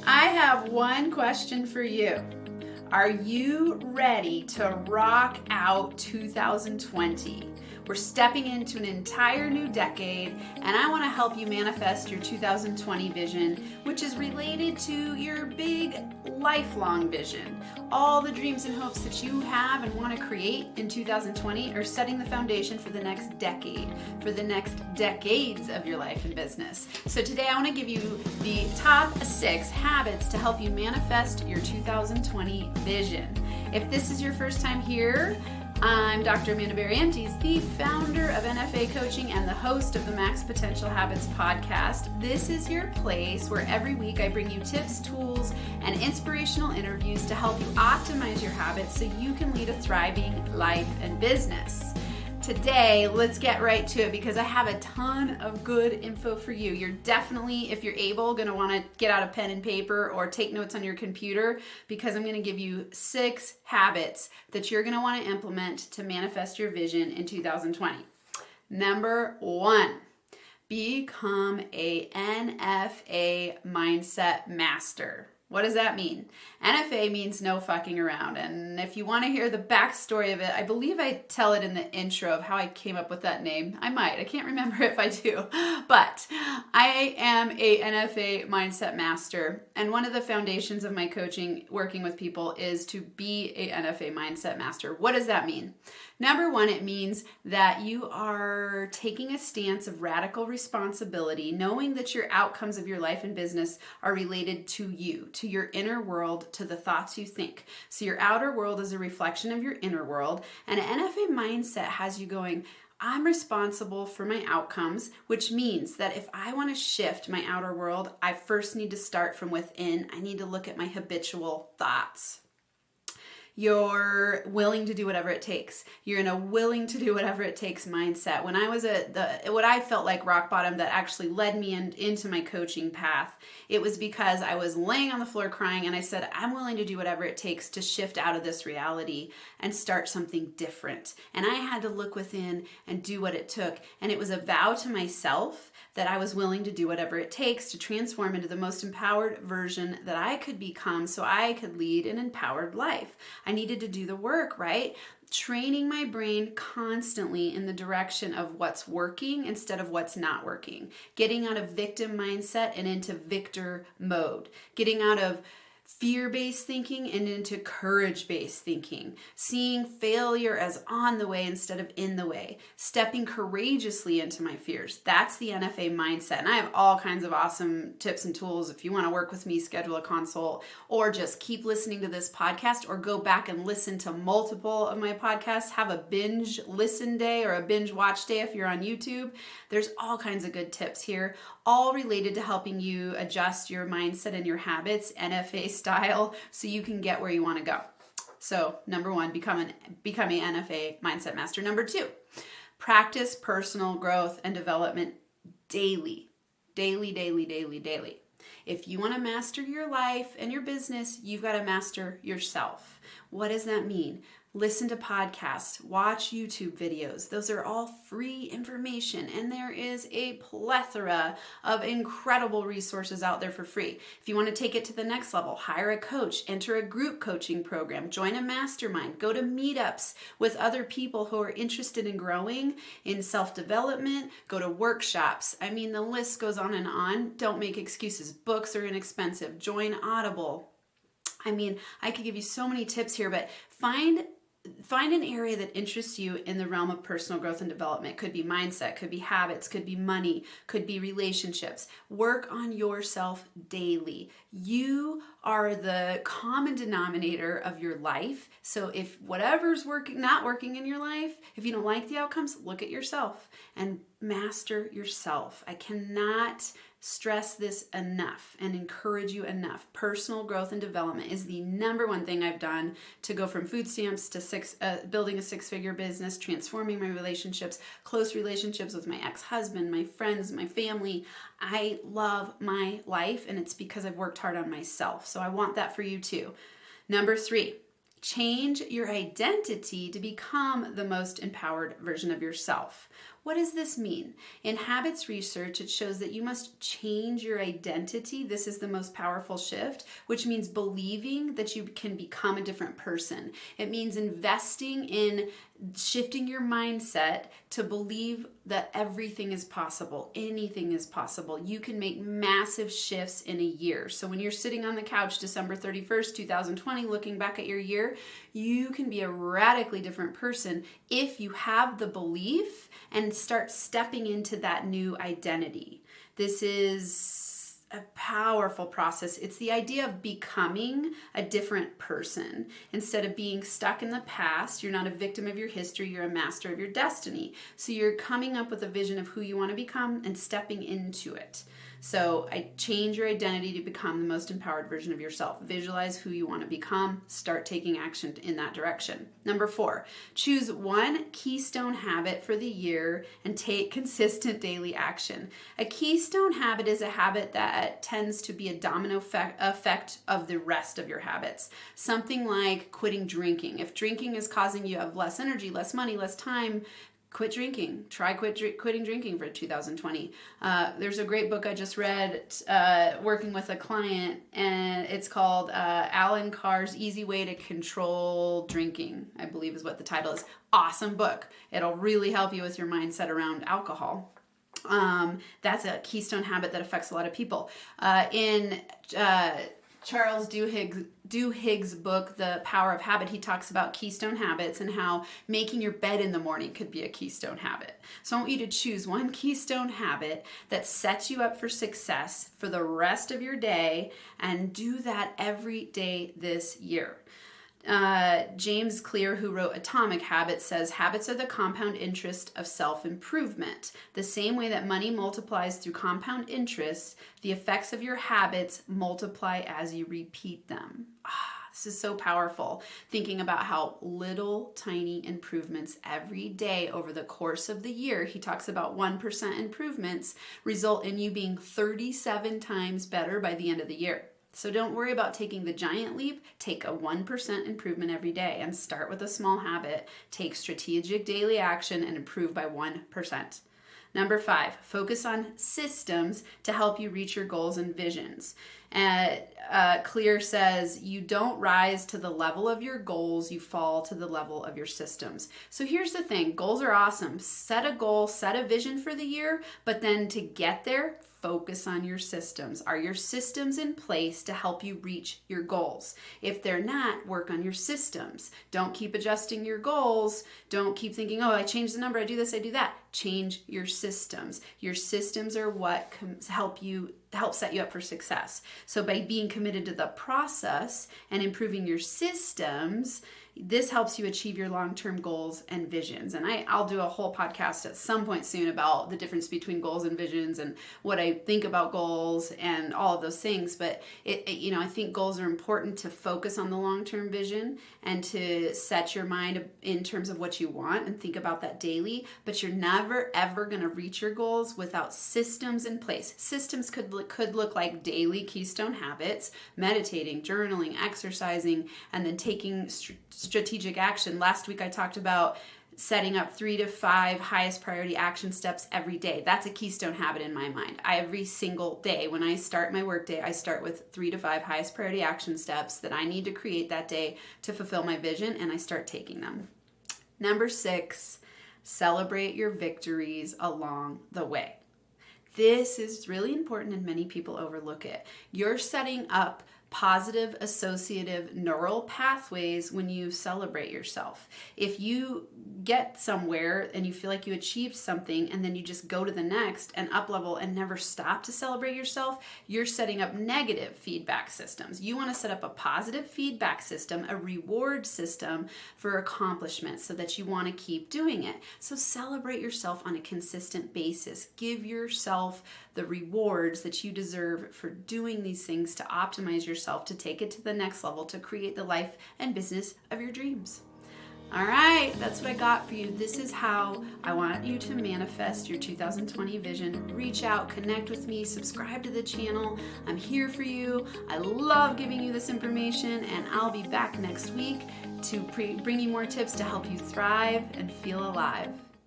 I have one question for you. Are you ready to rock out 2020? We're stepping into an entire new decade, and I want to help you manifest your 2020 vision, which is related to your big lifelong vision. All the dreams and hopes that you have and want to create in 2020 are setting the foundation for the next decade, for the next decades of your life and business. So today I want to give you the top 6 habits to help you manifest your 2020 vision. If this is your first time here, I'm Dr. Amanda Barrientos, the founder of NFA Coaching and the host of the Max Potential Habits podcast. This is your place where every week I bring you tips, tools, and inspirational interviews to help you optimize your habits so you can lead a thriving life and business. Today, let's get right to it because I have a ton of good info for you. You're definitely, if you're able, going to want to get out a pen and paper or take notes on your computer because I'm going to give you 6 habits that you're going to want to implement to manifest your vision in 2020. Number 1, become a NFA mindset master. What does that mean? NFA means no fucking around. And if you want to hear the backstory of it, I believe I tell it in the intro of how I came up with that name. I can't remember if I do. But I am a NFA mindset master. And one of the foundations of my coaching, working with people, is to be a NFA mindset master. What does that mean? Number 1, it means that you are taking a stance of radical responsibility, knowing that your outcomes of your life and business are related to you, to your inner world, to the thoughts you think. So your outer world is a reflection of your inner world, and an NFA mindset has you going, I'm responsible for my outcomes, which means that if I want to shift my outer world, I first need to start from within. I need to look at my habitual thoughts. You're willing to do whatever it takes. You're in a willing to do whatever it takes mindset. When I was at what I felt like rock bottom that actually led me into my coaching path, it was because I was laying on the floor crying and I said, I'm willing to do whatever it takes to shift out of this reality and start something different. And I had to look within and do what it took. And it was a vow to myself that I was willing to do whatever it takes to transform into the most empowered version that I could become so I could lead an empowered life. I needed to do the work, right? Training my brain constantly in the direction of what's working instead of what's not working. Getting out of victim mindset and into victor mode. Getting out of fear-based thinking and into courage-based thinking, seeing failure as on the way instead of in the way, stepping courageously into my fears. That's the NFA mindset. And I have all kinds of awesome tips and tools. If you want to work with me, schedule a consult, or just keep listening to this podcast, or go back and listen to multiple of my podcasts. Have a binge listen day or a binge watch day if you're on YouTube. There's all kinds of good tips here, all related to helping you adjust your mindset and your habits, NFA style, so you can get where you want to go. So number 1, become an NFA mindset master. Number 2, practice personal growth and development daily. Daily. If you want to master your life and your business, you've got to master yourself. What does that mean? Listen to podcasts, watch YouTube videos. Those are all free information, and there is a plethora of incredible resources out there for free. If you want to take it to the next level, hire a coach, enter a group coaching program, join a mastermind, go to meetups with other people who are interested in growing in self-development, go to workshops. I mean, the list goes on and on. Don't make excuses. Books are inexpensive. Join Audible. I mean, I could give you so many tips here, but find an area that interests you in the realm of personal growth and development. Could be mindset, could be habits, could be money, could be relationships. Work on yourself daily. You are the common denominator of your life. So if whatever's not working in your life, if you don't like the outcomes, look at yourself and master yourself. I cannot stress this enough and encourage you enough. Personal growth and development is the number 1 thing I've done to go from food stamps to building a 6-figure business, transforming my relationships, close relationships with my ex-husband, my friends, my family. I love my life, and it's because I've worked hard on myself. So I want that for you too. Number 3, change your identity to become the most empowered version of yourself. What does this mean? In habits research, it shows that you must change your identity. This is the most powerful shift, which means believing that you can become a different person. It means investing in shifting your mindset to believe that everything is possible, anything is possible. You can make massive shifts in a year. So when you're sitting on the couch December 31st, 2020, looking back at your year, you can be a radically different person if you have the belief and start stepping into that new identity. This is a powerful process. It's the idea of becoming a different person. Instead of being stuck in the past, you're not a victim of your history, you're a master of your destiny. So you're coming up with a vision of who you want to become and stepping into it. So I change your identity to become the most empowered version of yourself. Visualize who you want to become. Start taking action in that direction. Number 4, choose one keystone habit for the year and take consistent daily action. A keystone habit is a habit that tends to be a domino effect of the rest of your habits. Something like quitting drinking. If drinking is causing you to have less energy, less money, less time, quit drinking. Try quitting drinking for 2020. There's a great book I just read working with a client, and it's called Alan Carr's Easy Way to Control Drinking, I believe is what the title is. Awesome book. It'll really help you with your mindset around alcohol. That's a keystone habit that affects a lot of people. In Charles Duhigg's book, The Power of Habit, he talks about keystone habits and how making your bed in the morning could be a keystone habit. So I want you to choose one keystone habit that sets you up for success for the rest of your day and do that every day this year. James Clear, who wrote Atomic Habits, says habits are the compound interest of self-improvement. The same way that money multiplies through compound interest, the effects of your habits multiply as you repeat them. This is so powerful. Thinking about how little tiny improvements every day over the course of the year, he talks about 1% improvements, result in you being 37 times better by the end of the year. So don't worry about taking the giant leap. Take a 1% improvement every day and start with a small habit. Take strategic daily action and improve by 1%. Number 5, focus on systems to help you reach your goals and visions. Clear says, you don't rise to the level of your goals, you fall to the level of your systems. So here's the thing, goals are awesome. Set a goal, set a vision for the year, but then to get there, focus on your systems. Are your systems in place to help you reach your goals? If they're not, work on your systems. Don't keep adjusting your goals. Don't keep thinking, oh, I changed the number, I do this, I do that. Change your systems. Your systems are what help set you up for success. So by being committed to the process and improving your systems, this helps you achieve your long-term goals and visions. And I'll do a whole podcast at some point soon about the difference between goals and visions and what I think about goals and all of those things. But I think goals are important to focus on the long-term vision and to set your mind in terms of what you want and think about that daily. But you're never ever going to reach your goals without systems in place. Systems could look like daily keystone habits, meditating, journaling, exercising, and then taking strategic action. Last week I talked about setting up 3 to 5 highest priority action steps every day. That's a keystone habit in my mind. Every single day when I start my work day, I start with 3 to 5 highest priority action steps that I need to create that day to fulfill my vision, and I start taking them. Number 6, celebrate your victories along the way. This is really important and many people overlook it. You're setting up positive associative neural pathways when you celebrate yourself. If you get somewhere and you feel like you achieved something and then you just go to the next and up level and never stop to celebrate yourself, you're setting up negative feedback systems. You want to set up a positive feedback system, a reward system for accomplishment so that you want to keep doing it. So celebrate yourself on a consistent basis. Give yourself the rewards that you deserve for doing these things to optimize yourself, to take it to the next level, to create the life and business of your dreams. All right, that's what I got for you. This is how I want you to manifest your 2020 vision. Reach out, connect with me, subscribe to the channel. I'm here for you. I love giving you this information, and I'll be back next week to bring you more tips to help you thrive and feel alive.